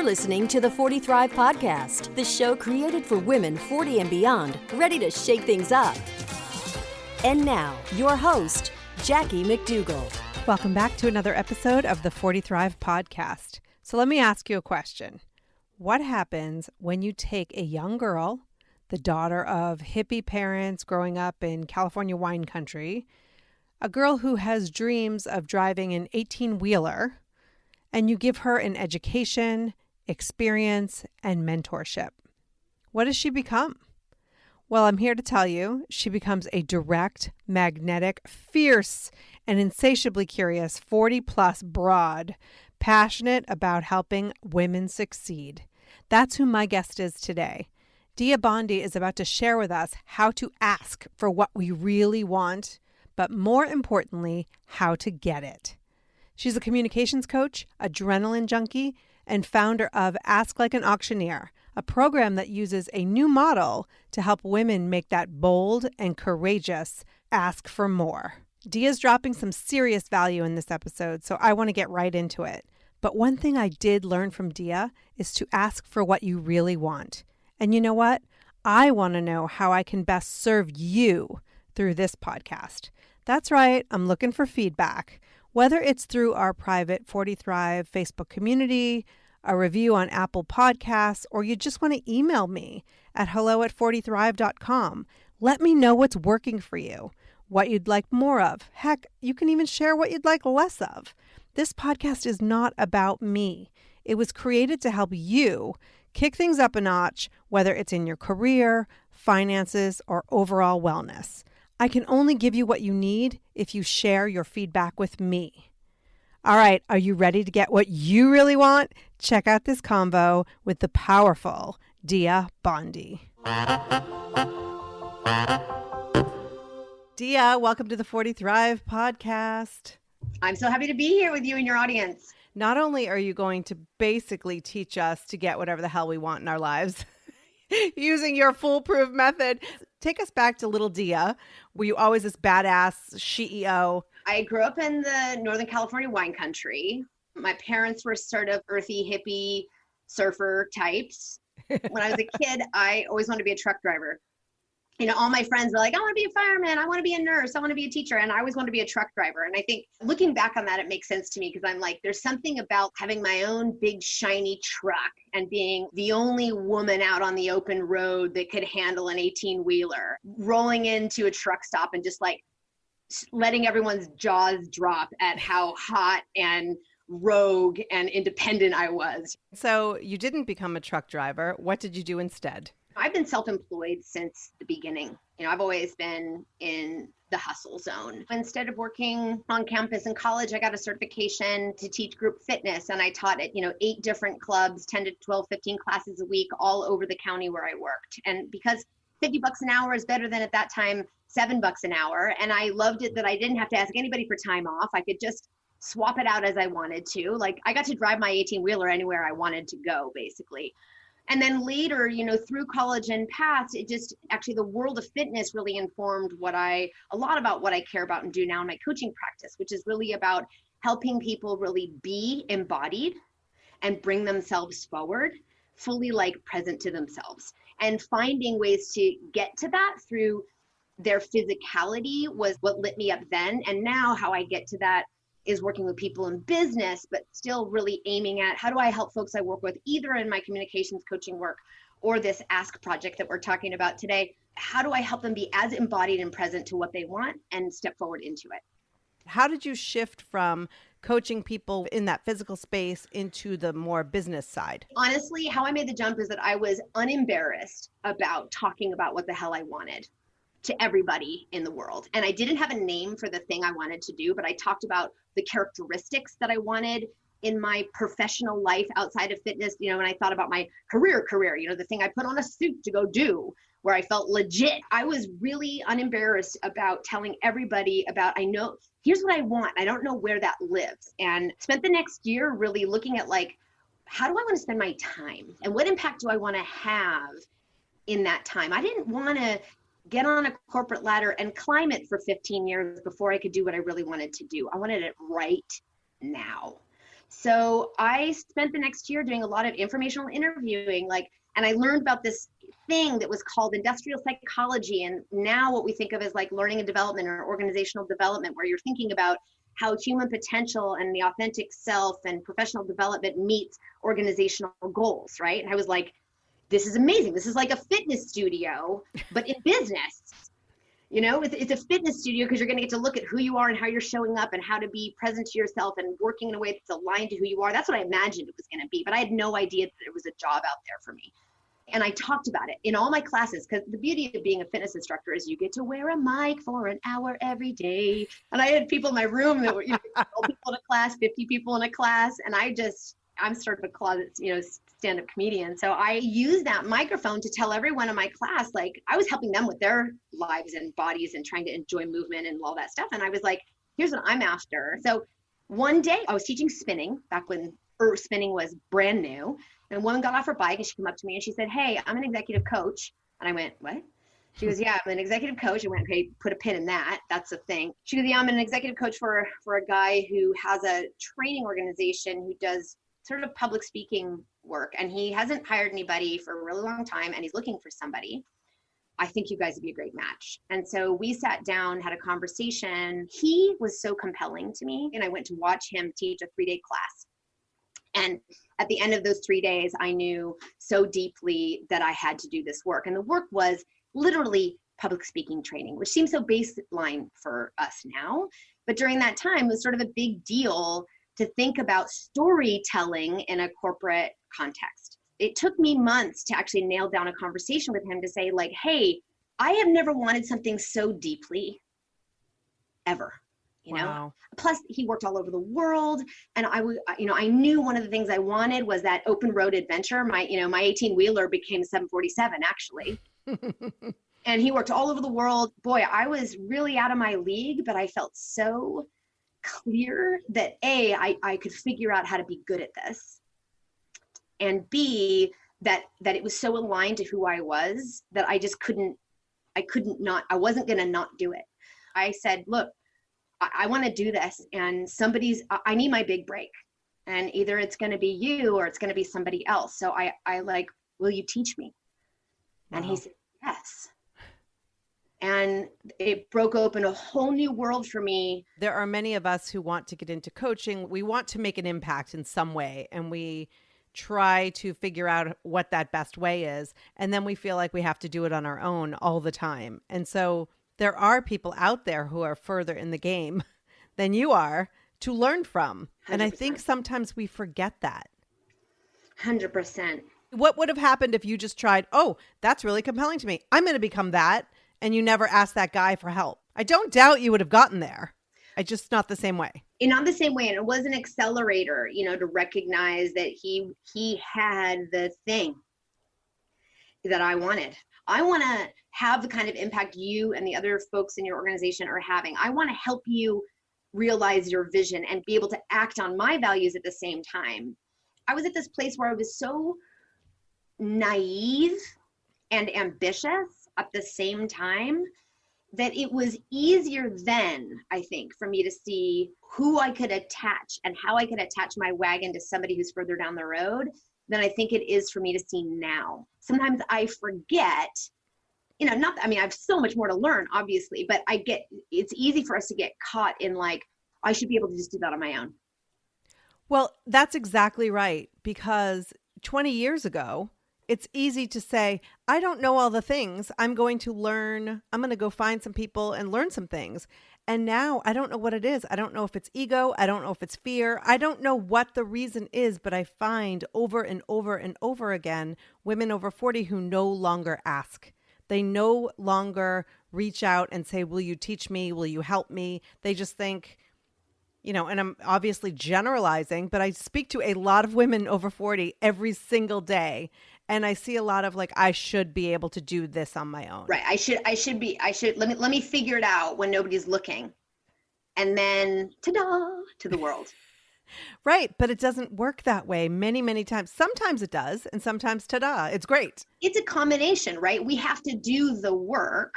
You're listening to the 40 Thrive Podcast, the show created for women 40 and beyond, ready to shake things up. And now, your host, Jackie McDougall. Welcome back to another episode of the 40 Thrive Podcast. So let me ask you a question. What happens when you take a young girl, the daughter of hippie parents growing up in California wine country, a girl who has dreams of driving an 18-wheeler, and you give her an education, experience, and mentorship? What does she become? Well, I'm here to tell you, she becomes a direct, magnetic, fierce, and insatiably curious 40-plus broad, passionate about helping women succeed. That's who my guest is today. Dia Bondi is about to share with us how to ask for what we really want, but more importantly, how to get it. She's a communications coach, adrenaline junkie, and founder of Ask Like an Auctioneer, a program that uses a new model to help women make that bold and courageous ask for more. Dia's dropping some serious value in this episode, so I want to get right into it. But one thing I did learn from Dia is to ask for what you really want. And you know what? I want to know how I can best serve you through this podcast. That's right, I'm looking for feedback. Whether it's through our private 40 Thrive Facebook community, a review on Apple Podcasts, or you just want to email me at hello@40thrive.com. Let me know what's working for you, what you'd like more of. Heck, you can even share what you'd like less of. This podcast is not about me. It was created to help you kick things up a notch, whether it's in your career, finances, or overall wellness. I can only give you what you need if you share your feedback with me. All right, are you ready to get what you really want? Check out this convo with the powerful Dia Bondi. Dia, welcome to the 40 Thrive Podcast. I'm so happy to be here with you and your audience. Not only are you going to basically teach us to get whatever the hell we want in our lives using your foolproof method, take us back to little Dia. Were you always this badass CEO? I grew up in the Northern California wine country. My parents were sort of earthy, hippie, surfer types. When I was a kid, I always wanted to be a truck driver. You know, all my friends were like, I want to be a fireman, I want to be a nurse, I want to be a teacher, and I always wanted to be a truck driver. And I think looking back on that, it makes sense to me because I'm like, there's something about having my own big shiny truck and being the only woman out on the open road that could handle an 18-wheeler, rolling into a truck stop and just like letting everyone's jaws drop at how hot and rogue and independent I was. So you didn't become a truck driver. What did you do instead? I've been self-employed since the beginning. You know, I've always been in the hustle zone. Instead of working on campus in college, I got a certification to teach group fitness, and I taught at, 8 different clubs, 10 to 12, 15 classes a week all over the county where I worked. And because $50 an hour is better than at that time, $7 an hour. And I loved it that I didn't have to ask anybody for time off. I could just swap it out as I wanted to. Like I got to drive my 18-wheeler anywhere I wanted to go, basically. And then later, through college and past, it just actually the world of fitness really informed a lot about what I care about and do now in my coaching practice, which is really about helping people really be embodied and bring themselves forward, fully like present to themselves, and finding ways to get to that through their physicality was what lit me up then. And now how I get to that is working with people in business, but still really aiming at how do I help folks I work with, either in my communications coaching work or this Ask project that we're talking about today. How do I help them be as embodied and present to what they want and step forward into it? How did you shift from coaching people in that physical space into the more business side? Honestly, how I made the jump is that I was unembarrassed about talking about what the hell I wanted to everybody in the world. And I didn't have a name for the thing I wanted to do, but I talked about the characteristics that I wanted in my professional life outside of fitness, when I thought about my career, the thing I put on a suit to go do, where I felt legit. I was really unembarrassed about telling everybody about, here's what I want. I don't know where that lives. And spent the next year really looking at how do I want to spend my time? And what impact do I want to have in that time? I didn't want to get on a corporate ladder and climb it for 15 years before I could do what I really wanted to do. I wanted it right now. So I spent the next year doing a lot of informational interviewing, and I learned about this thing that was called industrial psychology. And now what we think of as like learning and development or organizational development, where you're thinking about how human potential and the authentic self and professional development meets organizational goals, right? And I was like, this is amazing. This is like a fitness studio, but in business. It's a fitness studio because you're going to get to look at who you are and how you're showing up and how to be present to yourself and working in a way that's aligned to who you are. That's what I imagined it was going to be, but I had no idea that there was a job out there for me. And I talked about it in all my classes, because the beauty of being a fitness instructor is you get to wear a mic for an hour every day. And I had people in my room that were 12 people in a class, 50 people in a class. And I'm sort of a closet, stand-up comedian. So I used that microphone to tell everyone in my class, like, I was helping them with their lives and bodies and trying to enjoy movement and all that stuff. And I was like, here's what I'm after. So one day I was teaching spinning back when spinning was brand new. And a woman got off her bike and she came up to me and she said, "Hey, I'm an executive coach." And I went, "What?" She goes, "Yeah, I'm an executive coach." I went, "Okay, put a pin in that. That's a thing." She goes, "Yeah, I'm an executive coach for a guy who has a training organization who does sort of public speaking work. And he hasn't hired anybody for a really long time. And he's looking for somebody. I think you guys would be a great match." And so we sat down, had a conversation. He was so compelling to me. And I went to watch him teach a 3-day class. And at the end of those 3 days, I knew so deeply that I had to do this work. And the work was literally public speaking training, which seems so baseline for us now. But during that time, it was sort of a big deal to think about storytelling in a corporate context. It took me months to actually nail down a conversation with him to say, like, hey, I have never wanted something so deeply ever. Wow. Plus he worked all over the world. And I knew one of the things I wanted was that open road adventure. My 18-wheeler became 747 actually. And he worked all over the world. Boy, I was really out of my league, but I felt so clear that A, I could figure out how to be good at this. And B, that it was so aligned to who I was that I wasn't going to not do it. I said, look, I want to do this, and I need my big break, and either it's going to be you or it's going to be somebody else. So I like, will you teach me? Wow. And he said, yes. And it broke open a whole new world for me. There are many of us who want to get into coaching. We want to make an impact in some way, and we try to figure out what that best way is. And then we feel like we have to do it on our own all the time. And so there are people out there who are further in the game than you are to learn from. 100%. And I think sometimes we forget that. 100%. What would have happened if you just tried, oh, that's really compelling to me, I'm going to become that, and you never asked that guy for help? I don't doubt you would have gotten there. I just not the same way. And not the same way. And it was an accelerator, to recognize that he had the thing that I wanted. I want to have the kind of impact you and the other folks in your organization are having. I want to help you realize your vision and be able to act on my values at the same time. I was at this place where I was so naive and ambitious at the same time that it was easier then, I think, for me to see who I could attach and how I could attach my wagon to somebody who's further down the road than I think it is for me to see now. Sometimes I forget, I have so much more to learn, obviously, but it's easy for us to get caught in like, I should be able to just do that on my own. Well, that's exactly right. Because 20 years ago, it's easy to say, I don't know all the things. I'm going to learn. I'm going to go find some people and learn some things. And now I don't know what it is. I don't know if it's ego. I don't know if it's fear. I don't know what the reason is, but I find over and over and over again, women over 40 who no longer ask. They no longer reach out and say, will you teach me? Will you help me? They just think, and I'm obviously generalizing, but I speak to a lot of women over 40 every single day. And I see a lot of like, I should be able to do this on my own. Right. Let me figure it out when nobody's looking. And then ta-da to the world. Right. But it doesn't work that way many, many times. Sometimes it does. And sometimes ta-da. It's great. It's a combination, right? We have to do the work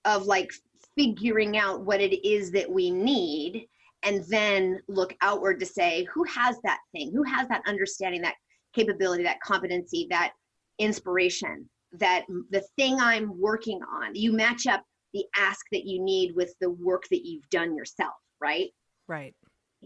of like figuring out what it is that we need. and then look outward to say, who has that thing? Who has that understanding, that capability, that competency, that inspiration, that the thing I'm working on? You match up the ask that you need with the work that you've done yourself, right? Right.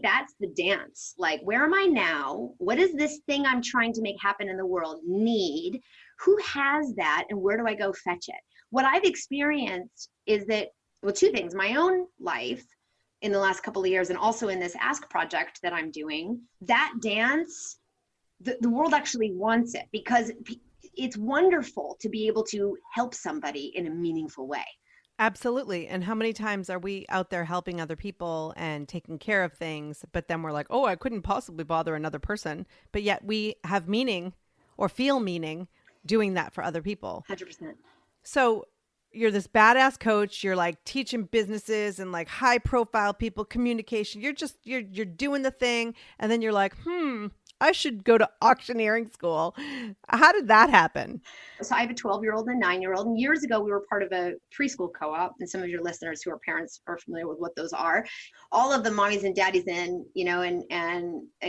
That's the dance. Like, where am I now? What does this thing I'm trying to make happen in the world need? Who has that? And where do I go fetch it? What I've experienced is that, well, two things: my own life in the last couple of years, and also in this Ask project that I'm doing, that dance, the world actually wants it, because it's wonderful to be able to help somebody in a meaningful way. Absolutely. And how many times are we out there helping other people and taking care of things, but then we're like, oh, I couldn't possibly bother another person. But yet we have meaning or feel meaning doing that for other people. 100%. So you're this badass coach. You're like teaching businesses and like high profile people, communication. You're doing the thing. And then you're like, I should go to auctioneering school. How did that happen? So I have a 12-year-old and a 9-year-old. And years ago, we were part of a preschool co-op. And some of your listeners who are parents are familiar with what those are. All of the mommies and daddies and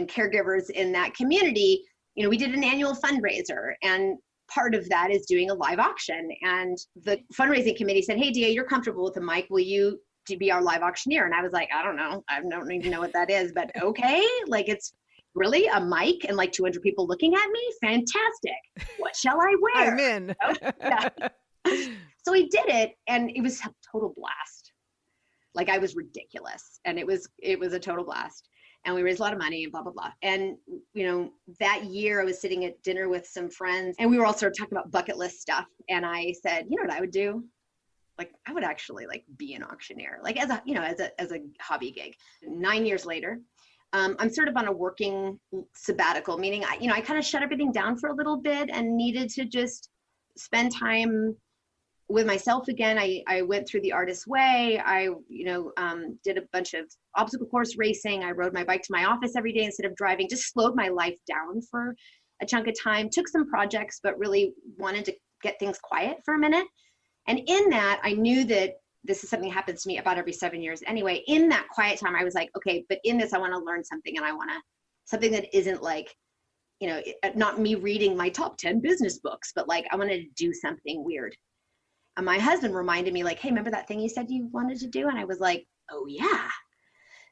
caregivers in that community, we did an annual fundraiser. And part of that is doing a live auction. And the fundraising committee said, hey, Dia, you're comfortable with the mic. Will you be our live auctioneer? And I was like, I don't know. I don't even know what that is, but okay. Like, it's really a mic and like 200 people looking at me? Fantastic. What shall I wear? I'm in. So we did it, and it was a total blast. Like, I was ridiculous, and it was a total blast. And we raised a lot of money and blah, blah, blah. And, that year I was sitting at dinner with some friends, and we were all sort of talking about bucket list stuff. And I said, you know what I would do? Like, I would actually like be an auctioneer, like as a hobby gig. 9 years later, I'm sort of on a working sabbatical, meaning I kind of shut everything down for a little bit and needed to just spend time with myself again. I went through the artist's way. I, did a bunch of obstacle course racing. I rode my bike to my office every day instead of driving, just slowed my life down for a chunk of time, took some projects, but really wanted to get things quiet for a minute. And in that, I knew that this is something that happens to me about every 7 years. Anyway, in that quiet time, I was like, okay, but in this, I want to learn something, and I want something that isn't like, not me reading my top 10 business books, but like, I wanted to do something weird. And my husband reminded me, like, hey, remember that thing you said you wanted to do? And I was like, oh yeah.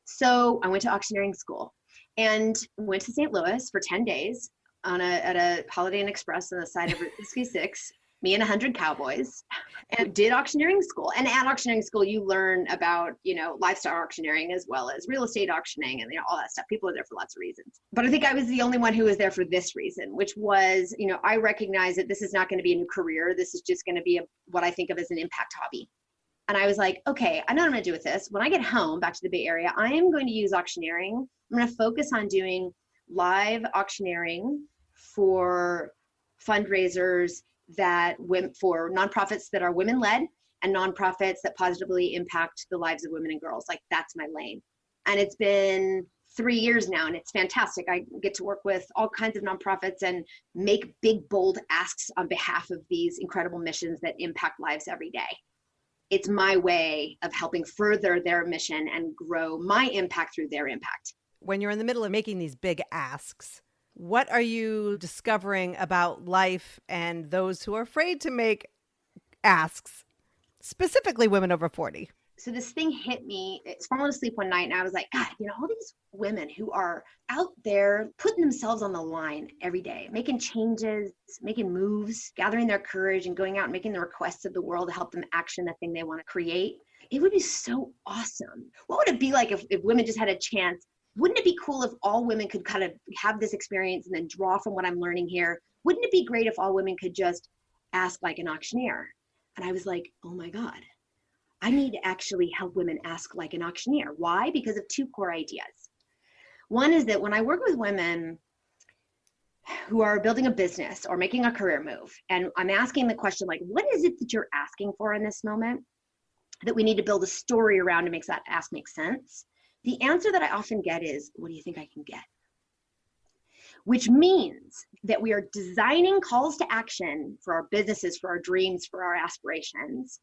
So I went to auctioneering school and went to St. Louis for 10 days at a Holiday Inn Express on the side of Route 66. Me and 100 cowboys, and did auctioneering school. And at auctioneering school, you learn about, lifestyle auctioneering as well as real estate auctioning and all that stuff. People are there for lots of reasons. But I think I was the only one who was there for this reason, which was, I recognize that this is not going to be a new career. This is just going to be what I think of as an impact hobby. And I was like, okay, I know what I'm going to do with this. When I get home back to the Bay Area, I am going to use auctioneering. I'm going to focus on doing live auctioneering for fundraisers for nonprofits that are women-led and nonprofits that positively impact the lives of women and girls. Like, that's my lane. And it's been 3 years now, and it's fantastic. I get to work with all kinds of nonprofits and make big, bold asks on behalf of these incredible missions that impact lives every day. It's my way of helping further their mission and grow my impact through their impact. When you're in the middle of making these big asks, what are you discovering about life and those who are afraid to make asks, specifically women over 40? So this thing hit me. It's falling asleep one night, and I was like, God, all these women who are out there putting themselves on the line every day, making changes, making moves, gathering their courage, and going out and making the requests of the world to help them action the thing they want to create. It would be so awesome. What would it be like if women just had a chance? Wouldn't it be cool if all women could kind of have this experience and then draw from what I'm learning here? Wouldn't it be great if all women could just ask like an auctioneer? And I was like, oh my God, I need to actually help women ask like an auctioneer. Why? Because of two core ideas. One is that when I work with women who are building a business or making a career move, and I'm asking the question, like, what is it that you're asking for in this moment that we need to build a story around to make that ask make sense? The answer that I often get is, what do you think I can get? Which means that we are designing calls to action for our businesses, for our dreams, for our aspirations,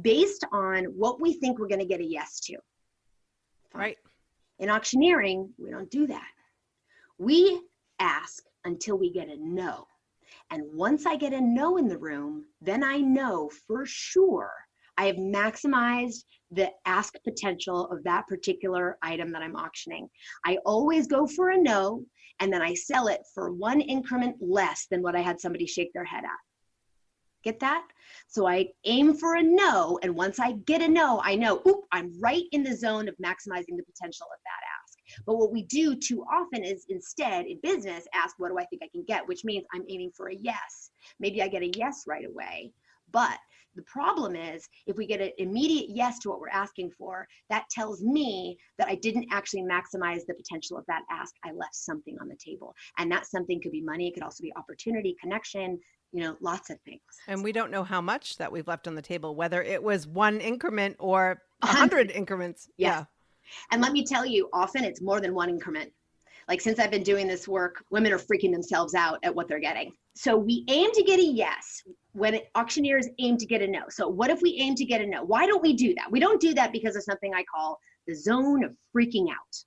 based on what we think we're going to get a yes to. Right. In auctioneering, we don't do that. We ask until we get a no. And once I get a no in the room, then I know for sure I have maximized the ask potential of that particular item that I'm auctioning. I always go for a no, and then I sell it for one increment less than what I had somebody shake their head at. Get that? So I aim for a no, and once I get a no, I know, oop, I'm right in the zone of maximizing the potential of that ask. But what we do too often is instead in business ask, what do I think I can get? Which means I'm aiming for a yes. Maybe I get a yes right away. But the problem is if we get an immediate yes to what we're asking for, that tells me that I didn't actually maximize the potential of that ask. I left something on the table. And that something could be money. It could also be opportunity, connection, lots of things. And we don't know how much that we've left on the table, whether it was one increment or 100 increments. Yeah. And let me tell you, often it's more than one increment. Like since I've been doing this work, women are freaking themselves out at what they're getting. So we aim to get a yes when auctioneers aim to get a no. So what if we aim to get a no? Why don't we do that? We don't do that because of something I call the zone of freaking out.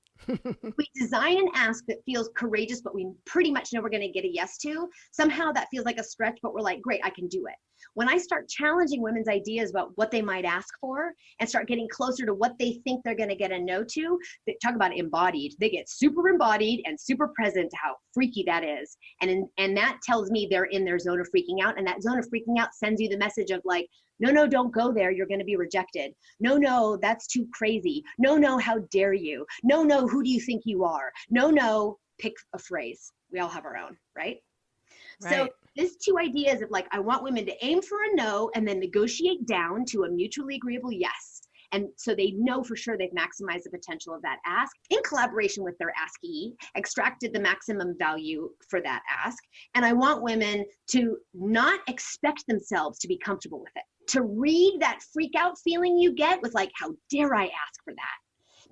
We design an ask that feels courageous, but we pretty much know we're going to get a yes to. Somehow that feels like a stretch, but we're like, great, I can do it. When I start challenging women's ideas about what they might ask for and start getting closer to what they think they're going to get a no to, they talk about embodied. They get super embodied and super present to how freaky that is. And that tells me they're in their zone of freaking out. And that zone of freaking out sends you the message of like, no, don't go there. You're going to be rejected. No, that's too crazy. No, how dare you? No, who do you think you are? No, pick a phrase. We all have our own, right? So there's two ideas of like, I want women to aim for a no and then negotiate down to a mutually agreeable yes. And so they know for sure they've maximized the potential of that ask in collaboration with their askee, extracted the maximum value for that ask. And I want women to not expect themselves to be comfortable with it, to read that freak out feeling you get with like, how dare I ask for that?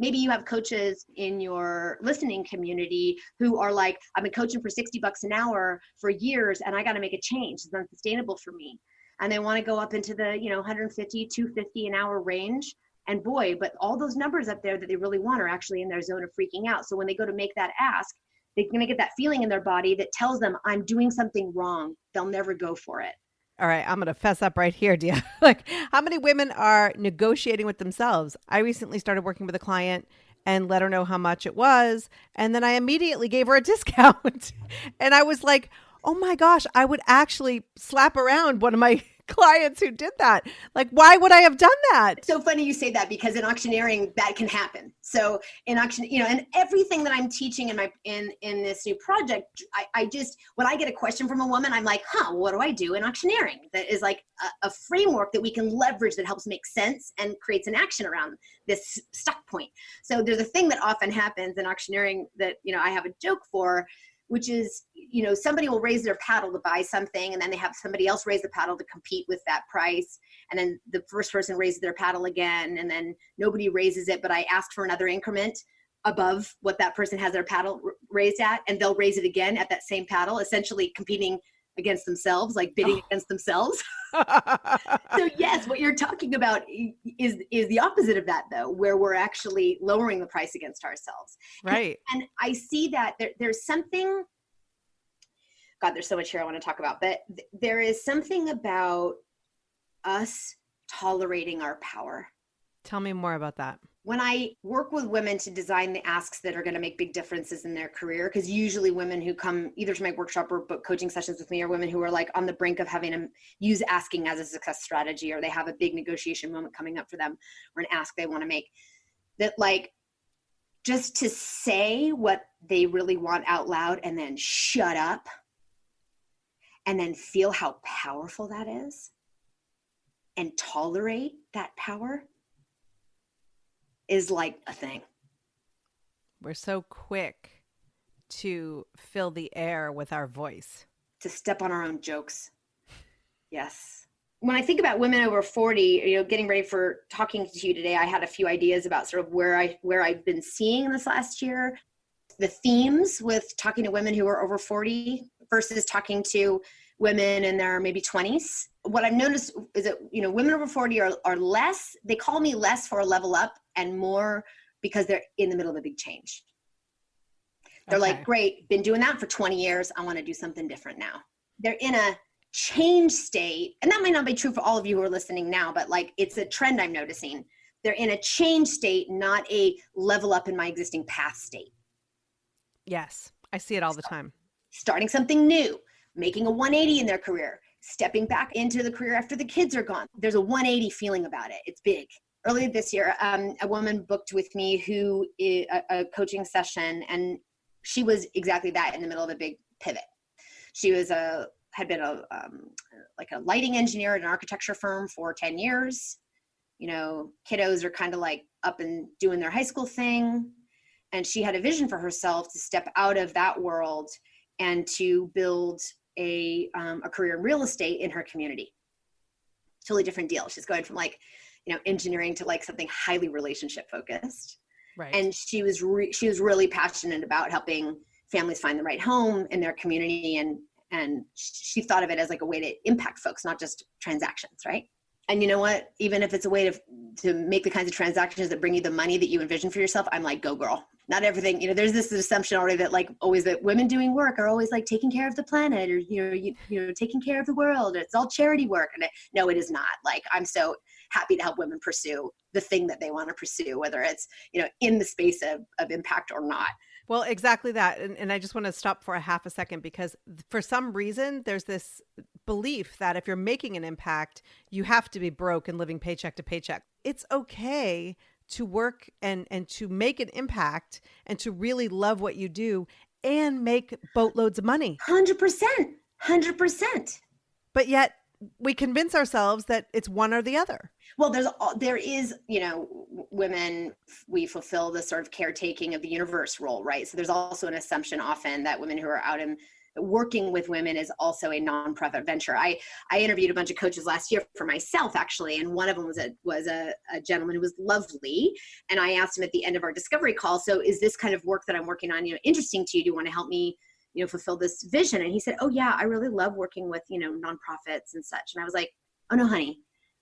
Maybe you have coaches in your listening community who are like, I've been coaching for $60 an hour for years and I got to make a change. It's unsustainable for me. And they want to go up into the, 150, 250 an hour range. And boy, but all those numbers up there that they really want are actually in their zone of freaking out. So when they go to make that ask, they're going to get that feeling in their body that tells them I'm doing something wrong. They'll never go for it. All right, I'm going to fess up right here, Dia. Like, how many women are negotiating with themselves? I recently started working with a client and let her know how much it was. And then I immediately gave her a discount. And I was like, oh my gosh, I would actually slap around one of my clients who did that. Like, why would I have done that? It's so funny you say that because in auctioneering, that can happen. So in auction, and everything that I'm teaching in this new project, I just, when I get a question from a woman, I'm like, what do I do in auctioneering? That is like a framework that we can leverage that helps make sense and creates an action around this stuck point. So there's a thing that often happens in auctioneering that, I have a joke for, which is, somebody will raise their paddle to buy something and then they have somebody else raise the paddle to compete with that price. And then the first person raises their paddle again and then nobody raises it, but I asked for another increment above what that person has their paddle raised at, and they'll raise it again at that same paddle, essentially competing against themselves, like bidding against themselves. So yes, what you're talking about is the opposite of that though, where we're actually lowering the price against ourselves. Right. And I see that there's something, God, there's so much here I want to talk about, but there is something about us tolerating our power. Tell me more about that. When I work with women to design the asks that are going to make big differences in their career, because usually women who come either to my workshop or book coaching sessions with me are women who are like on the brink of having to use asking as a success strategy, or they have a big negotiation moment coming up for them or an ask they want to make, that like just to say what they really want out loud and then shut up and then feel how powerful that is and tolerate that power is like a thing. We're so quick to fill the air with our voice. To step on our own jokes. Yes. When I think about women over 40, getting ready for talking to you today, I had a few ideas about sort of where I've been seeing this last year. The themes with talking to women who are over 40 versus talking to women in their maybe 20s. What I've noticed is that, women over 40 are less, they call me less for a level up and more because they're in the middle of a big change. They're Okay. like, great, been doing that for 20 years. I want to do something different now. They're in a change state. And that might not be true for all of you who are listening now, but like it's a trend I'm noticing. They're in a change state, not a level up in my existing path state. Yes. I see it all the time. Starting something new, making a 180 in their career, stepping back into the career after the kids are gone. There's a 180 feeling about it. It's big. Earlier this year, a woman booked with me who a coaching session, and she was exactly that, in the middle of a big pivot. She was had been like a lighting engineer at an architecture firm for 10 years. You know, kiddos are kind of like up and doing their high school thing. And she had a vision for herself to step out of that world and to build a career in real estate in her community. Totally different deal. She's going from like, you know, engineering to like something highly relationship focused. Right. And she was really passionate about helping families find the right home in their community. And she thought of it as like a way to impact folks, not just transactions, right? And you know what? Even if it's a way to make the kinds of transactions that bring you the money that you envision for yourself, I'm like, go girl. Not everything, you know, there's this assumption already that like always that women doing work are always like taking care of the planet, or, you know, taking care of the world. It's all charity work. And no, it is not. Like, I'm so happy to help women pursue the thing that they want to pursue, whether it's, you know, in the space of impact or not. Well, exactly that. And I just want to stop for a half a second, because for some reason, there's this belief that if you're making an impact, you have to be broke and living paycheck to paycheck. It's okay to work and to make an impact and to really love what you do and make boatloads of money. 100%. But yet we convince ourselves that it's one or the other. Well, there is, you know, women, we fulfill the sort of caretaking of the universe role, right? So there's also an assumption often that women who are out and working with women is also a nonprofit venture. I interviewed a bunch of coaches last year for myself, actually, and one of them was a gentleman who was lovely. And I asked him at the end of our discovery call, so is this kind of work that I'm working on, you know, interesting to you? Do you want to help me, you know, fulfill this vision? And he said, oh yeah, I really love working with, you know, nonprofits and such. And I was like, oh no, honey,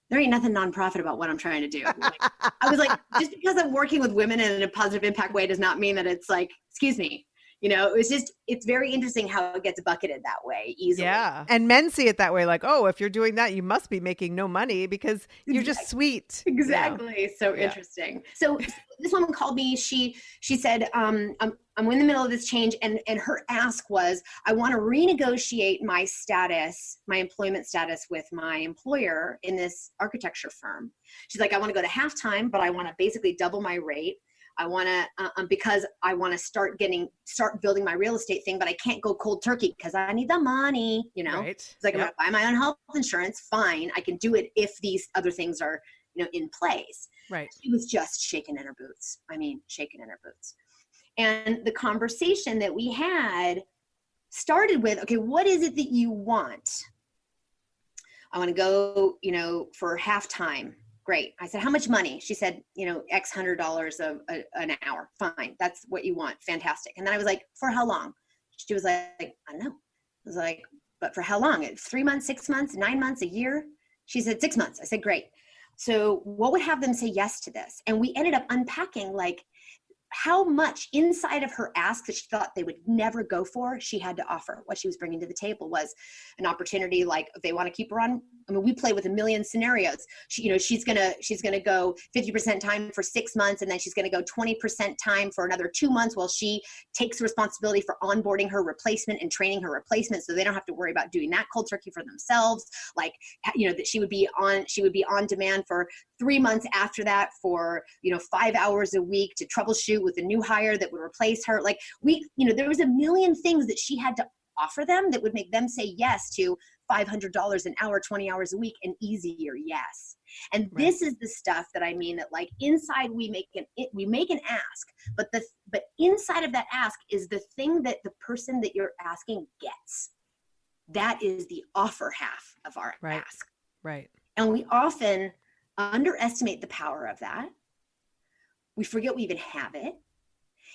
there ain't nothing nonprofit about what I'm trying to do. Like, I was like, just because I'm working with women in a positive impact way does not mean that it's like, excuse me. You know, it's very interesting how it gets bucketed that way easily. Yeah. And men see it that way. Like, oh, if you're doing that, you must be making no money because you're just sweet. Exactly. Yeah. So interesting. So this woman called me. She said, I'm in the middle of this change. And her ask was, I want to renegotiate my status, my employment status with my employer in this architecture firm. She's like, I want to go to halftime, but I want to basically double my rate. I want to, because I want to start building my real estate thing, but I can't go cold turkey because I need the money, you know? Right. It's like, I'm going to buy my own health insurance. Fine. I can do it if these other things are, you know, in place. Right. She was just shaking in her boots. I mean, shaking in her boots. And the conversation that we had started with, okay, what is it that you want? I want to go, you know, for halftime. Great. I said, how much money? She said, you know, X $100 an hour. Fine. That's what you want. Fantastic. And then I was like, for how long? She was like, I don't know. I was like, but for how long? 3 months, 6 months, 9 months, a year? She said 6 months. I said, great. So what would have them say yes to this? And we ended up unpacking like how much inside of her ask that she thought they would never go for, she had to offer. What she was bringing to the table was an opportunity. Like if they want to keep her on, I mean, we play with a million scenarios. She, you know, she's gonna go 50% time for 6 months, and then she's gonna go 20% time for another 2 months while she takes responsibility for onboarding her replacement and training her replacement, so they don't have to worry about doing that cold turkey for themselves. Like, you know, that she would be on demand for 3 months after that for, you know, 5 hours a week to troubleshoot with a new hire that would replace her. Like there was a million things that she had to offer them that would make them say yes to $500 an hour, 20 hours a week, an easier yes. And right. This is the stuff that I mean that like inside we make an ask, but inside of that ask is the thing that the person that you're asking gets. That is the offer half of our ask. Right. And we often underestimate the power of that. We forget we even have it.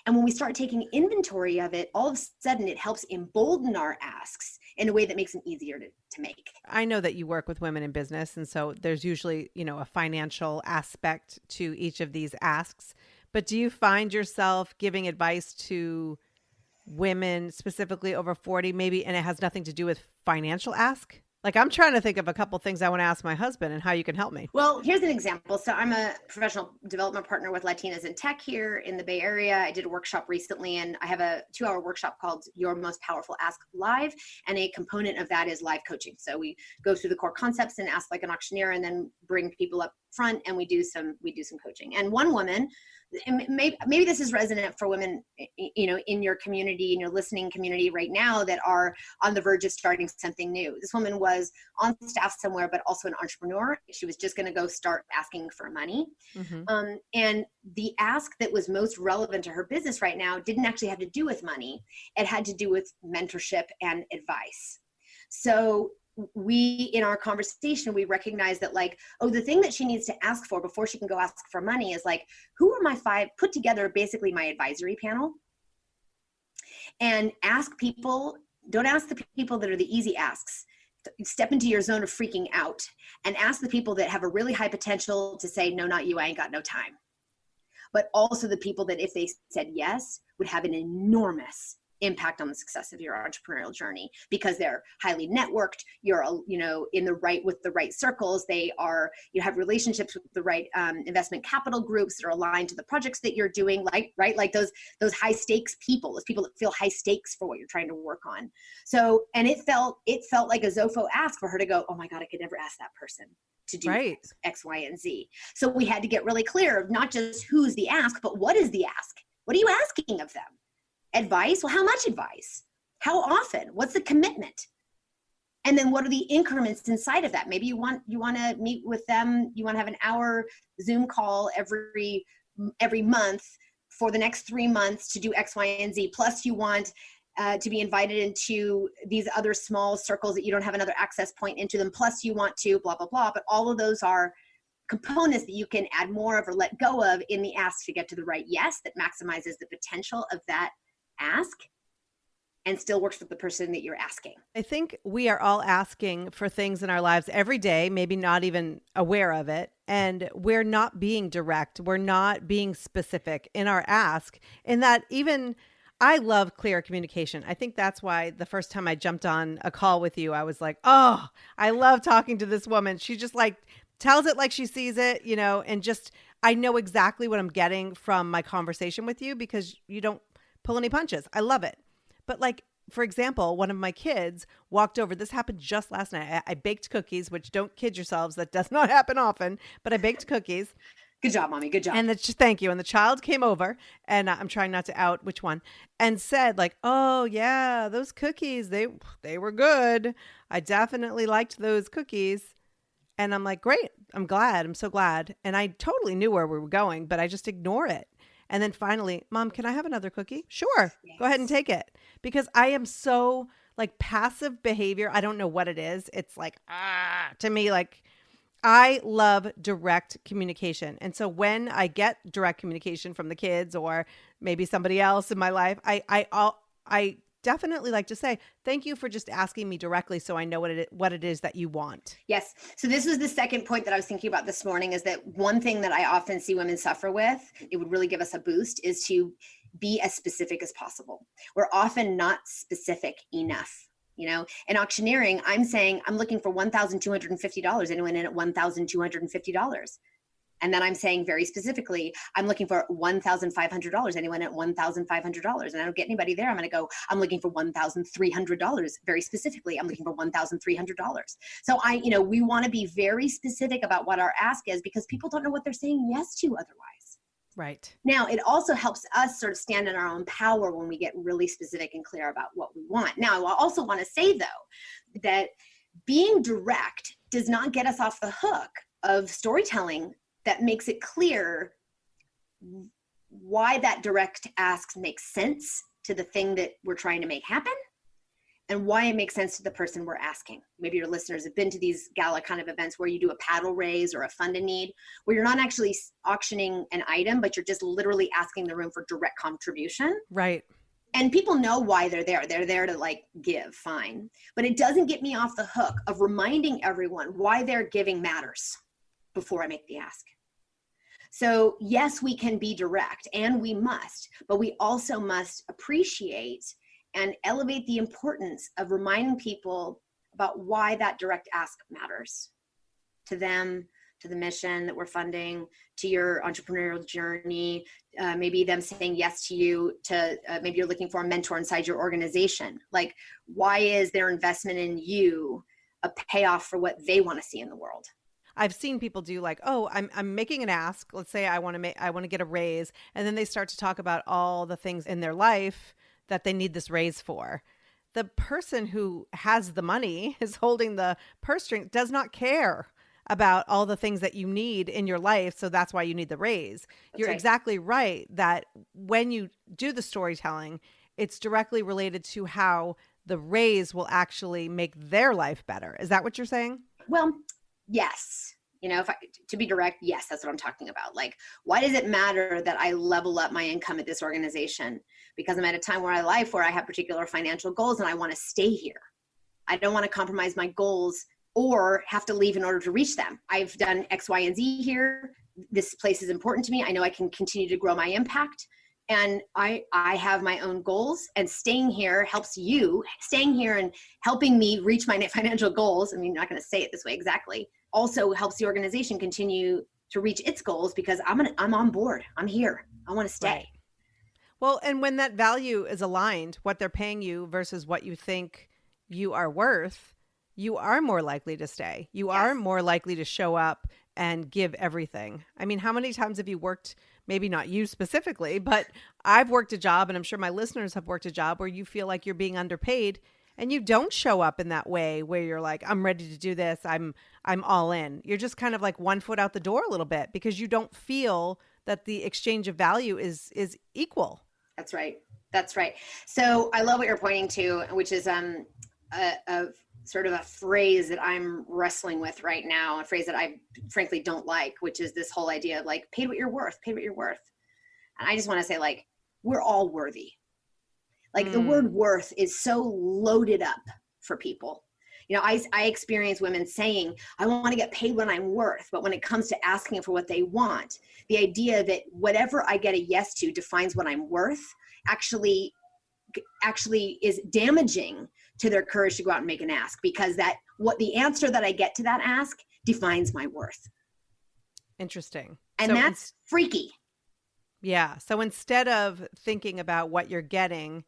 And when we start taking inventory of it, all of a sudden it helps embolden our asks in a way that makes them easier to make. I know that you work with women in business, and so there's usually, you know, a financial aspect to each of these asks. But do you find yourself giving advice to women specifically over 40, maybe, and it has nothing to do with financial ask? Like, I'm trying to think of a couple things I want to ask my husband and how you can help me. Well, here's an example. So I'm a professional development partner with Latinas in Tech here in the Bay Area. I did a workshop recently, and I have a 2-hour workshop called Your Most Powerful Ask Live. And a component of that is live coaching. So we go through the core concepts and ask like an auctioneer, and then bring people up front and we do some coaching. And one woman, maybe this is resonant for women, in your community, in your listening community right now that are on the verge of starting something new. This woman was on staff somewhere, but also an entrepreneur. She was just going to go start asking for money. Mm-hmm. And the ask that was most relevant to her business right now didn't actually have to do with money. It had to do with mentorship and advice. So in our conversation, we recognize that the thing that she needs to ask for before she can go ask for money is who are my 5, put together basically my advisory panel, and ask people, don't ask the people that are the easy asks. Step into your zone of freaking out and ask the people that have a really high potential to say, no, not you, I ain't got no time. But also the people that if they said yes, would have an enormous impact on the success of your entrepreneurial journey, because they're highly networked. You're, with the right circles. They are, you have relationships with the right investment capital groups that are aligned to the projects that you're doing. Like those high stakes people, those people that feel high stakes for what you're trying to work on. So, and it felt like a Zofo ask for her to go, oh my God, I could never ask that person to do X, Y, and Z. So we had to get really clear of not just who's the ask, but what is the ask? What are you asking of them? Advice? Well, how much advice? How often? What's the commitment? And then what are the increments inside of that? Maybe you want to meet with them. You want to have an hour Zoom call every month for the next 3 months to do X, Y, and Z. Plus you want to be invited into these other small circles that you don't have another access point into them. Plus you want to blah, blah, blah. But all of those are components that you can add more of or let go of in the ask to get to the right yes that maximizes the potential of that ask and still works with the person that you're asking. I think we are all asking for things in our lives every day, maybe not even aware of it. And we're not being direct. We're not being specific in our ask. And that even I love clear communication. I think that's why the first time I jumped on a call with you, I was like, oh, I love talking to this woman. She just tells it like she sees it, and just, I know exactly what I'm getting from my conversation with you because you don't pull any punches. I love it. But for example, one of my kids walked over. This happened just last night. I baked cookies, which don't kid yourselves. That does not happen often, but I baked cookies. Good job, Mommy. Good job. And thank you. And the child came over, and I'm trying not to out which one, and said oh yeah, those cookies, they were good. I definitely liked those cookies. And I'm like, great. I'm glad. I'm so glad. And I totally knew where we were going, but I just ignore it. And then finally, Mom, can I have another cookie? Sure. Yes. Go ahead and take it. Because I am so passive behavior. I don't know what it is. It's to me, I love direct communication. And so when I get direct communication from the kids or maybe somebody else in my life, I definitely like to say, thank you for just asking me directly so I know what it is that you want. Yes. So this was the second point that I was thinking about this morning, is that one thing that I often see women suffer with, it would really give us a boost, is to be as specific as possible. We're often not specific enough. In auctioneering, I'm saying I'm looking for $1,250. Anyone in at $1,250? And then I'm saying very specifically, I'm looking for $1,500. Anyone at $1,500? And I don't get anybody there. I'm going to go, I'm looking for $1,300. Very specifically, I'm looking for $1,300. So we want to be very specific about what our ask is, because people don't know what they're saying yes to otherwise. Right. Now, it also helps us sort of stand in our own power when we get really specific and clear about what we want. Now, I also want to say, though, that being direct does not get us off the hook of storytelling that makes it clear why that direct ask makes sense to the thing that we're trying to make happen, and why it makes sense to the person we're asking. Maybe your listeners have been to these gala kind of events where you do a paddle raise or a fund a need, where you're not actually auctioning an item, but you're just literally asking the room for direct contribution. Right. And people know why they're there. They're there to give, fine. But it doesn't get me off the hook of reminding everyone why their giving matters before I make the ask. So yes, we can be direct and we must, but we also must appreciate and elevate the importance of reminding people about why that direct ask matters to them, to the mission that we're funding, to your entrepreneurial journey, maybe them saying yes to you, to maybe you're looking for a mentor inside your organization. Like, why is their investment in you a payoff for what they want to see in the world? I've seen people do like, oh, I'm making an ask. Let's say I want to get a raise, and then they start to talk about all the things in their life that they need this raise for. The person who has the money, is holding the purse string, does not care about all the things that you need in your life. So that's why you need the raise. You're right. Exactly right that when you do the storytelling, it's directly related to how the raise will actually make their life better. Is that what you're saying? Well, yes. To be direct, yes, that's what I'm talking about. Like, why does it matter that I level up my income at this organization? Because I'm at a time in my life where I have particular financial goals and I want to stay here. I don't want to compromise my goals or have to leave in order to reach them. I've done X, Y, and Z here. This place is important to me. I know I can continue to grow my impact. And I have my own goals, and staying here helps you. Staying here and helping me reach my financial goals, I mean, I'm not going to say it this way exactly, also helps the organization continue to reach its goals because I'm on board. I'm here. I want to stay. Right. Well, and when that value is aligned, what they're paying you versus what you think you are worth, you are more likely to stay. You are more likely to show up and give everything. I mean, how many times have you worked, maybe not you specifically, but I've worked a job, and I'm sure my listeners have worked a job where you feel like you're being underpaid and you don't show up in that way where you're like, I'm ready to do this. I'm all in. You're just kind of like one foot out the door a little bit because you don't feel that the exchange of value is equal. That's right. That's right. So I love what you're pointing to, which is a sort of a phrase that I'm wrestling with right now, a phrase that I frankly don't like, which is this whole idea of like, paid what you're worth, paid what you're worth. And I just want to say, like, we're all worthy. Like the word worth is so loaded up for people. I experience women saying, I want to get paid what I'm worth. But when it comes to asking for what they want, the idea that whatever I get a yes to defines what I'm worth actually is damaging to their courage to go out and make an ask, because what the answer that I get to that ask defines my worth. Interesting. And so that's freaky. Yeah. So instead of thinking about what you're getting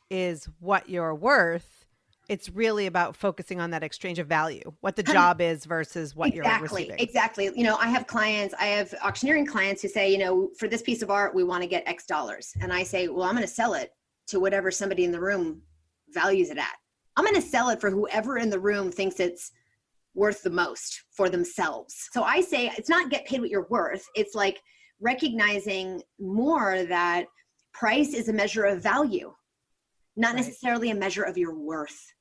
is what you're worth, it's really about focusing on that exchange of value, what the job is versus what you're receiving. Exactly. I have auctioneering clients who say, for this piece of art, we want to get X dollars. And I say, well, I'm going to sell it to whatever somebody in the room values it at. I'm going to sell it for whoever in the room thinks it's worth the most for themselves. So I say, it's not get paid what you're worth. It's like recognizing more that price is a measure of value, not necessarily a measure of your worth.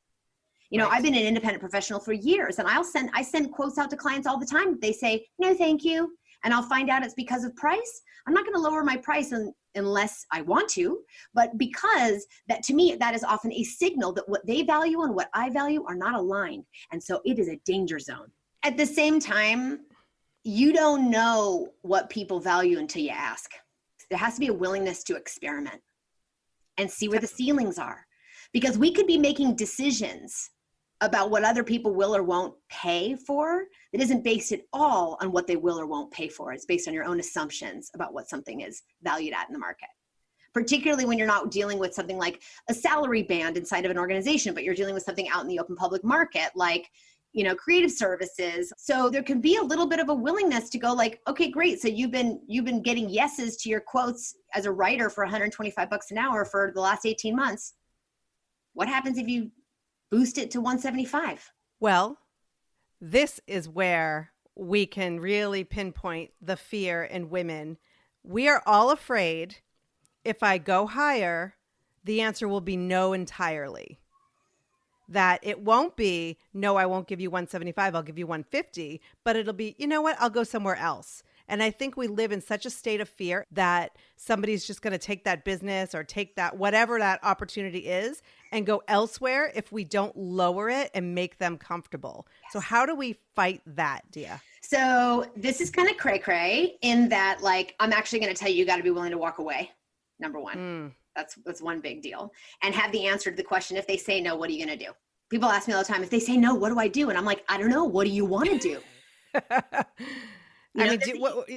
I've been an independent professional for years, and I send quotes out to clients all the time. They say, no, thank you. And I'll find out it's because of price. I'm not going to lower my price unless I want to, but because that, to me, that is often a signal that what they value and what I value are not aligned. And so it is a danger zone. At the same time, you don't know what people value until you ask. There has to be a willingness to experiment and see where the ceilings are, because we could be making decisions about what other people will or won't pay for that isn't based at all on what they will or won't pay for. It's based on your own assumptions about what something is valued at in the market, particularly when you're not dealing with something like a salary band inside of an organization, but you're dealing with something out in the open public market, like, creative services. So there can be a little bit of a willingness to go like, okay, great. So you've been getting yeses to your quotes as a writer for $125 an hour for the last 18 months. What happens if you boost it to $175? Well, this is where we can really pinpoint the fear in women. We are all afraid if I go higher, the answer will be no entirely. That it won't be, no, I won't give you $175, I'll give you $150, but it'll be, you know what, I'll go somewhere else. And I think we live in such a state of fear that somebody's just going to take that business or take that, whatever that opportunity is, and go elsewhere if we don't lower it and make them comfortable. Yes. So how do we fight that, Dia? So this is kind of cray cray in that, like, I'm actually going to tell you, you got to be willing to walk away. Number one, that's one big deal, and have the answer to the question. If they say no, what are you going to do? People ask me all the time, if they say no, what do I do? And I'm like, I don't know. What do you want to do?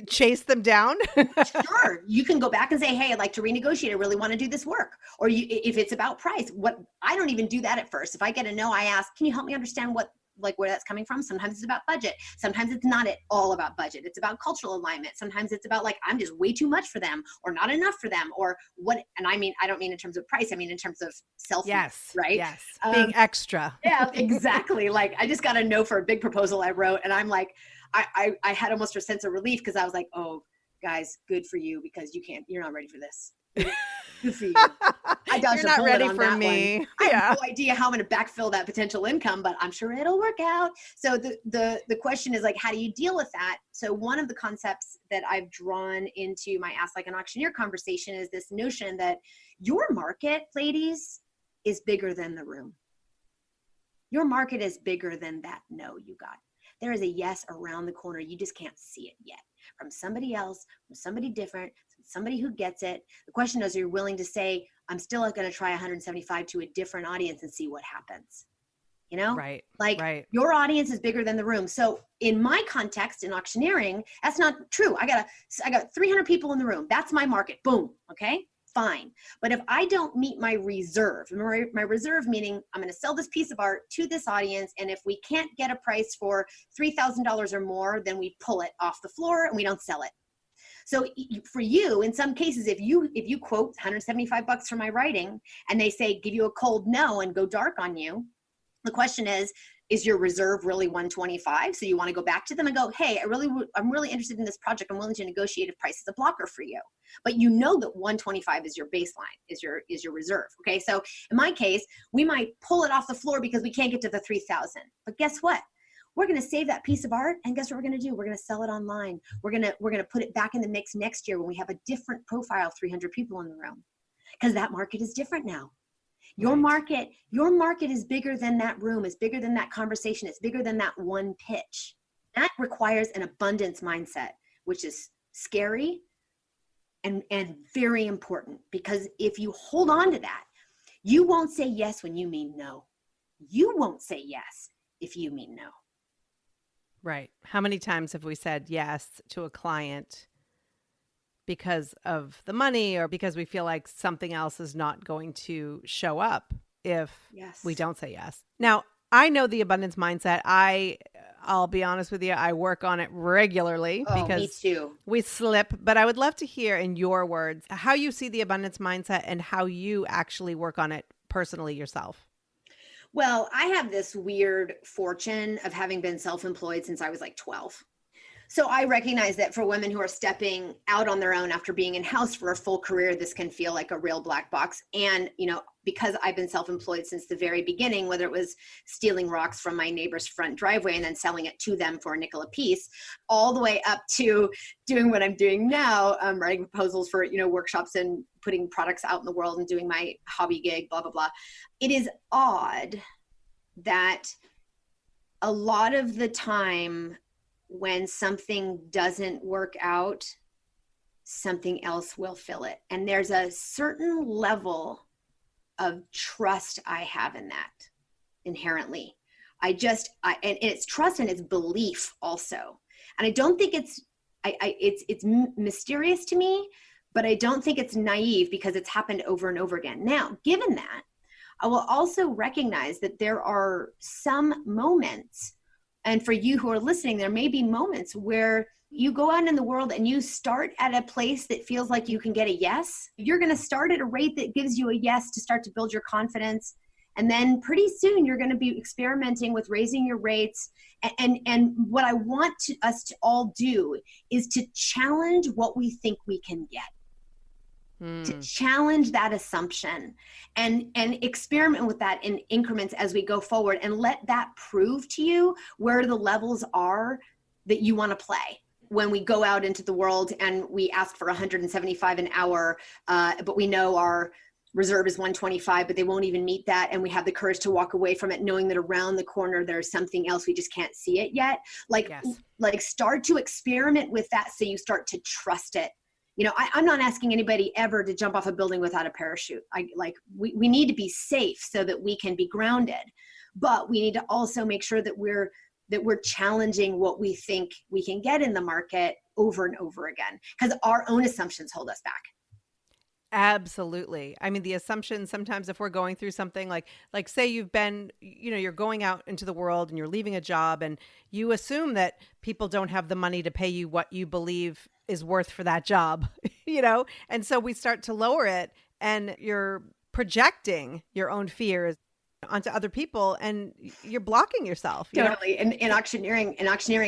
Chase them down? Sure. You can go back and say, hey, I'd like to renegotiate. I really want to do this work. Or if it's about price, I don't even do that at first. If I get a no, I ask, can you help me understand where that's coming from? Sometimes it's about budget. Sometimes it's not at all about budget. It's about cultural alignment. Sometimes it's about, like, I'm just way too much for them or not enough for them or what. And I don't mean in terms of price. I mean in terms of self. Yes. Right. Yes. Being extra. Yeah, exactly. Like, I just got a no for a big proposal I wrote. And I'm like, I had almost a sense of relief because I was like, oh, guys, good for you, because you're not ready for this. Good for you. I dodged You're not a bullet ready on for that me. one. I have no idea how I'm going to backfill that potential income, but I'm sure it'll work out. So the question is, like, how do you deal with that? So one of the concepts that I've drawn into my Ask Like an Auctioneer conversation is this notion that your market, ladies, is bigger than the room. Your market is bigger than that no you got. There is a yes around the corner. You just can't see it yet. From somebody else, from somebody different, somebody who gets it. The question is, are you willing to say, I'm still going to try 175 to a different audience and see what happens? You know? Right. Like, your audience is bigger than the room. So in my context in auctioneering, that's not true. I got 300 people in the room. That's my market. Boom. Okay. Fine. But if I don't meet my reserve meaning I'm going to sell this piece of art to this audience, and if we can't get a price for $3,000 or more, then we pull it off the floor and we don't sell it. So for you, in some cases, if you quote $175 for my writing and they say, give you a cold no and go dark on you, the question is your reserve really 125? So you want to go back to them and go, hey, I'm really interested in this project. I'm willing to negotiate if price is a blocker for you. But you know that 125 is your baseline, is your reserve. Okay. So in my case, we might pull it off the floor because we can't get to the 3,000. But guess what? We're going to save that piece of art, and guess what we're going to do? We're going to sell it online. We're going to put it back in the mix next year when we have a different profile, 300 people in the room, because that market is different now. Your market is bigger than that room, is bigger than that conversation, it's bigger than that one pitch. That requires an abundance mindset, which is scary and very important, because if you hold on to that, you won't say yes when you mean no. You won't say yes if you mean no. Right. How many times have we said yes to a client because of the money or because we feel like something else is not going to show up if we don't say yes? Now, I know the abundance mindset. I'll be honest with you, I work on it regularly because me too. We slip. But I would love to hear in your words how you see the abundance mindset and how you actually work on it personally yourself. Well, I have this weird fortune of having been self-employed since I was like 12. So I recognize that for women who are stepping out on their own after being in-house for a full career, this can feel like a real black box. And, because I've been self-employed since the very beginning, whether it was stealing rocks from my neighbor's front driveway and then selling it to them for a nickel a piece, all the way up to doing what I'm doing now, writing proposals for, workshops and putting products out in the world and doing my hobby gig, blah, blah, blah. It is odd that a lot of the time when something doesn't work out, something else will fill it. And there's a certain level of trust I have in that inherently. And it's trust and it's belief also. And I don't think it's mysterious to me, but I don't think it's naive because it's happened over and over again. Now, given that, I will also recognize that there are some moments, and for you who are listening, there may be moments where you go out in the world and you start at a place that feels like you can get a yes. You're going to start at a rate that gives you a yes to start to build your confidence. And then pretty soon you're going to be experimenting with raising your rates. And what I want us to all do is to challenge what we think we can get. To challenge that assumption and experiment with that in increments as we go forward, and let that prove to you where the levels are that you want to play. When we go out into the world and we ask for 175 an hour, but we know our reserve is 125, but they won't even meet that. And we have the courage to walk away from it, knowing that around the corner, there's something else. We just can't see it yet. Like start to experiment with that. So you start to trust it. I'm not asking anybody ever to jump off a building without a parachute. We need to be safe so that we can be grounded, but we need to also make sure that we're challenging what we think we can get in the market over and over again, because our own assumptions hold us back. Absolutely. I mean, the assumption sometimes if we're going through something like say you've been, you're going out into the world and you're leaving a job and you assume that people don't have the money to pay you what you believe is worth for that job, and so we start to lower it and you're projecting your own fears onto other people and you're blocking yourself. Totally. In auctioneering,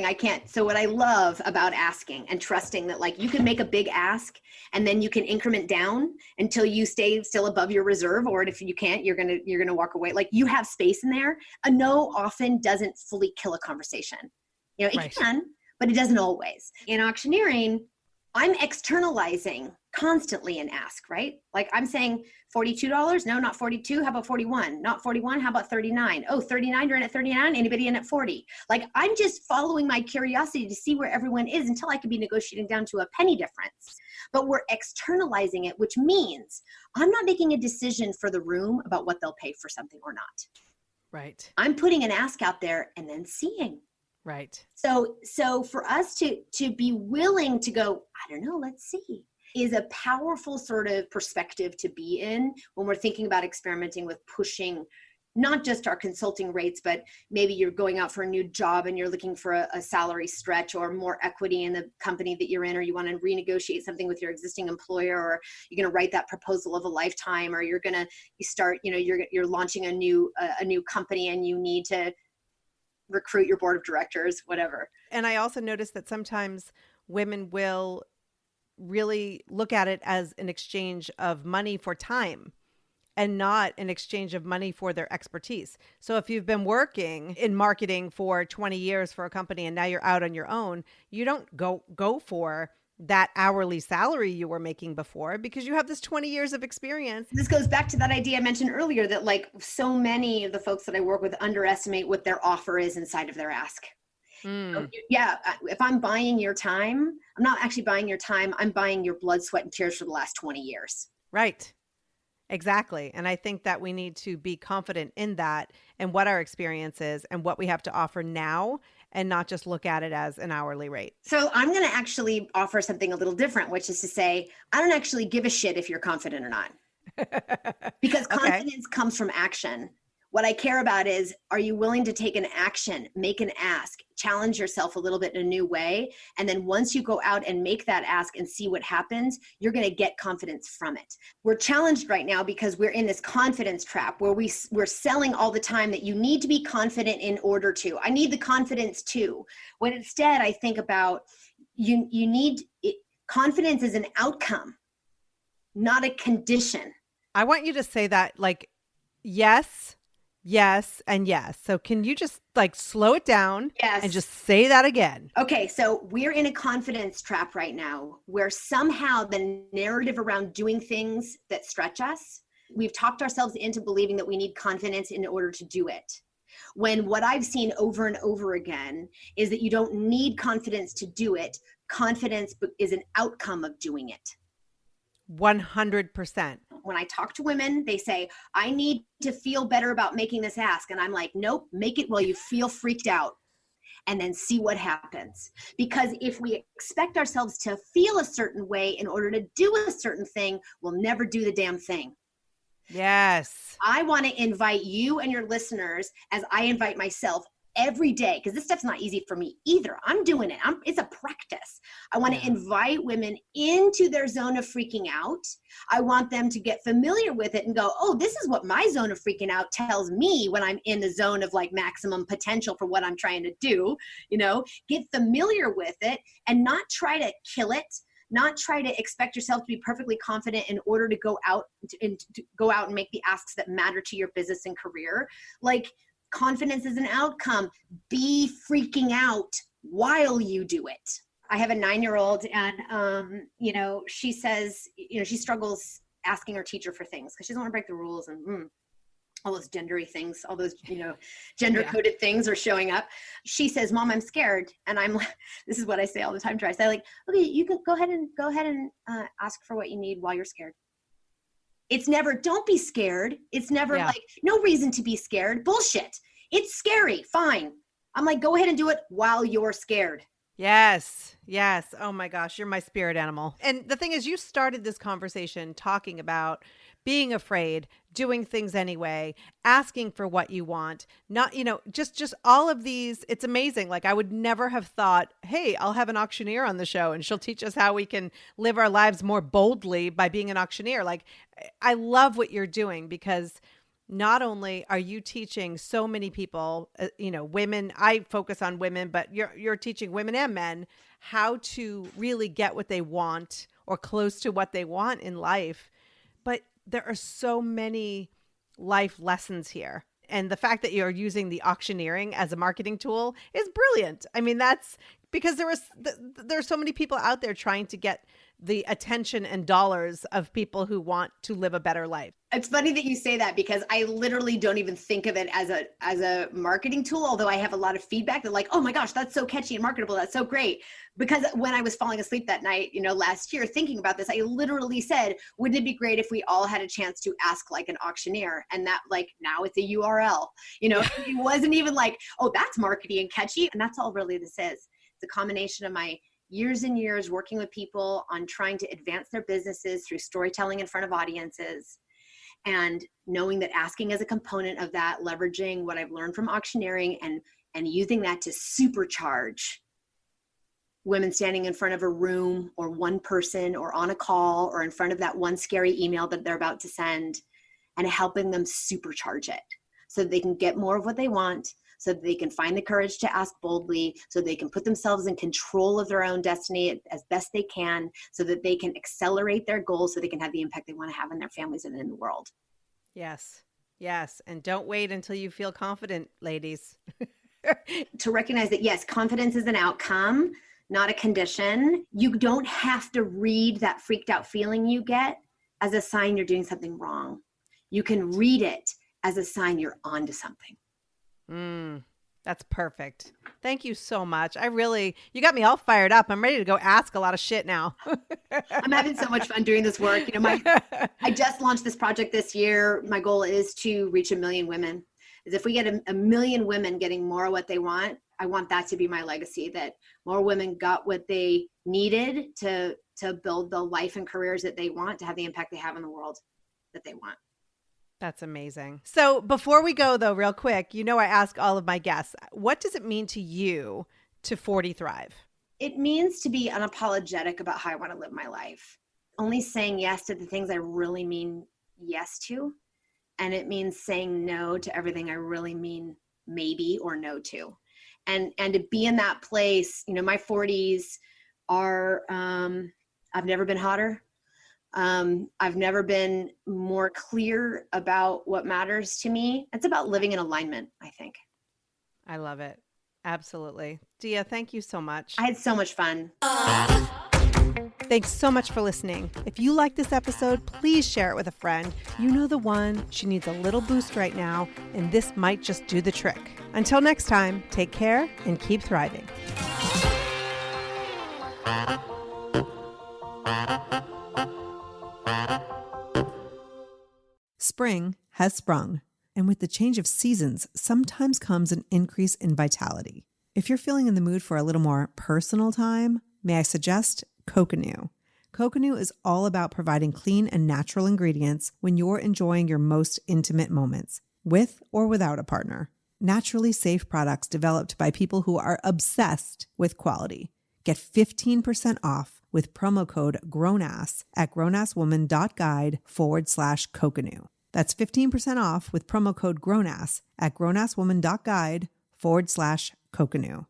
I can't. So what I love about asking and trusting that you can make a big ask and then you can increment down until you stay still above your reserve, or if you can't, you're going to walk away. You have space in there. A no often doesn't fully kill a conversation. It Right. can, but it doesn't always. In auctioneering, I'm externalizing constantly an ask, right? I'm saying $42. No, not 42. How about 41? Not 41. How about 39? Oh, 39. You're in at 39. Anybody in at 40? I'm just following my curiosity to see where everyone is until I can be negotiating down to a penny difference. But we're externalizing it, which means I'm not making a decision for the room about what they'll pay for something or not. Right. I'm putting an ask out there and then seeing. Right. So for us to be willing to go, I don't know, let's see, is a powerful sort of perspective to be in when we're thinking about experimenting with pushing not just our consulting rates, but maybe you're going out for a new job and you're looking for a salary stretch or more equity in the company that you're in, or you want to renegotiate something with your existing employer, or you're going to write that proposal of a lifetime, or you're launching a new company and you need to recruit your board of directors, whatever. And I also noticed that sometimes women will really look at it as an exchange of money for time and not an exchange of money for their expertise. So if you've been working in marketing for 20 years for a company and now you're out on your own, you don't go for that hourly salary you were making before because you have this 20 years of experience. This goes back to that idea I mentioned earlier that so many of the folks that I work with underestimate what their offer is inside of their ask. So, if I'm buying your time, I'm not actually buying your time. I'm buying your blood, sweat, and tears for the last 20 years. Right. Exactly. And I think that we need to be confident in that and what our experience is and what we have to offer now, and not just look at it as an hourly rate. So I'm going to actually offer something a little different, which is to say, I don't actually give a shit if you're confident or not. Because confidence comes from action. What I care about is, are you willing to take an action, make an ask, challenge yourself a little bit in a new way? And then once you go out and make that ask and see what happens, you're going to get confidence from it. We're challenged right now because we're in this confidence trap where we're selling all the time that you need to be confident in order to. I need the confidence too. When instead I think about you need it, confidence is an outcome, not a condition. I want you to say that yes, yes, and yes. So can you just slow it down and just say that again? Okay. So we're in a confidence trap right now where somehow the narrative around doing things that stretch us, we've talked ourselves into believing that we need confidence in order to do it. When what I've seen over and over again is that you don't need confidence to do it. Confidence is an outcome of doing it. 100%. When I talk to women, they say, I need to feel better about making this ask. And I'm like, nope, make it while you feel freaked out and then see what happens. Because if we expect ourselves to feel a certain way in order to do a certain thing, we'll never do the damn thing. Yes. I want to invite you and your listeners, as I invite myself every day, because this stuff's not easy for me either. I'm doing it. It's a practice. I want to invite women into their zone of freaking out. I want them to get familiar with it and go, oh, this is what my zone of freaking out tells me when I'm in the zone of maximum potential for what I'm trying to do. Get familiar with it and not try to kill it. Not try to expect yourself to be perfectly confident in order to go out and make the asks that matter to your business and career. Confidence is an outcome. Be freaking out while you do it. I have a 9-year-old and, she says, she struggles asking her teacher for things because she doesn't want to break the rules and all those gendery things, all those, gender coded things are showing up. She says, Mom, I'm scared. And I'm like, this is what I say all the time to her. I say, like, okay, you can go ahead and ask for what you need while you're scared. It's never, don't be scared. It's never like, no reason to be scared. Bullshit. It's scary. Fine. I'm like, go ahead and do it while you're scared. Yes. Yes. Oh my gosh. You're my spirit animal. And the thing is, you started this conversation talking about being afraid, doing things anyway, asking for what you want, not, just all of these. It's amazing. Like I would never have thought, hey, I'll have an auctioneer on the show and she'll teach us how we can live our lives more boldly by being an auctioneer. Like I love what you're doing because not only are you teaching so many people, women, I focus on women, but you're teaching women and men how to really get what they want or close to what they want in life. But there are so many life lessons here. And the fact that you're using the auctioneering as a marketing tool is brilliant. I mean, that's because there are so many people out there trying to get the attention and dollars of people who want to live a better life. It's funny that you say that because I literally don't even think of it as a marketing tool, although I have a lot of feedback that like, oh my gosh, that's so catchy and marketable. That's so great. Because when I was falling asleep that night, last year thinking about this, I literally said, wouldn't it be great if we all had a chance to ask like an auctioneer? And that like, now it's a URL, it wasn't even like, oh, that's marketing and catchy. And that's all really this is. It's a combination of my years and years working with people on trying to advance their businesses through storytelling in front of audiences, and knowing that asking as a component of that, leveraging what I've learned from auctioneering and using that to supercharge women standing in front of a room or one person or on a call or in front of that one scary email that they're about to send, and helping them supercharge it so that they can get more of what they want, so that they can find the courage to ask boldly, so they can put themselves in control of their own destiny as best they can, so that they can accelerate their goals, so they can have the impact they want to have in their families and in the world. Yes. Yes. And don't wait until you feel confident, ladies. To recognize that, yes, confidence is an outcome, not a condition. You don't have to read that freaked out feeling you get as a sign you're doing something wrong. You can read it as a sign you're onto something. That's perfect. Thank you so much. You got me all fired up. I'm ready to go ask a lot of shit now. I'm having so much fun doing this work. I just launched this project this year. My goal is to reach 1 million women. If we get a million women getting more of what they want, I want that to be my legacy, that more women got what they needed to build the life and careers that they want, to have the impact they have in the world that they want. That's amazing. So before we go, though, real quick, I ask all of my guests, what does it mean to you to 40 Thrive? It means to be unapologetic about how I want to live my life. Only saying yes to the things I really mean yes to. And it means saying no to everything I really mean maybe or no to. And to be in that place, my 40s are, I've never been hotter. I've never been more clear about what matters to me. It's about living in alignment, I think. I love it. Absolutely. Dia, thank you so much. I had so much fun. Thanks so much for listening. If you like this episode, please share it with a friend. You know the one. She needs a little boost right now, and this might just do the trick. Until next time, take care and keep thriving. Spring has sprung, and with the change of seasons, sometimes comes an increase in vitality. If you're feeling in the mood for a little more personal time, may I suggest Coconut. Coconut is all about providing clean and natural ingredients when you're enjoying your most intimate moments, with or without a partner. Naturally safe products developed by people who are obsessed with quality. Get 15% off with promo code GROWNASS at grownasswoman.guide/Coconut. That's 15% off with promo code GROWNASS at grownasswoman.guide/Coconut.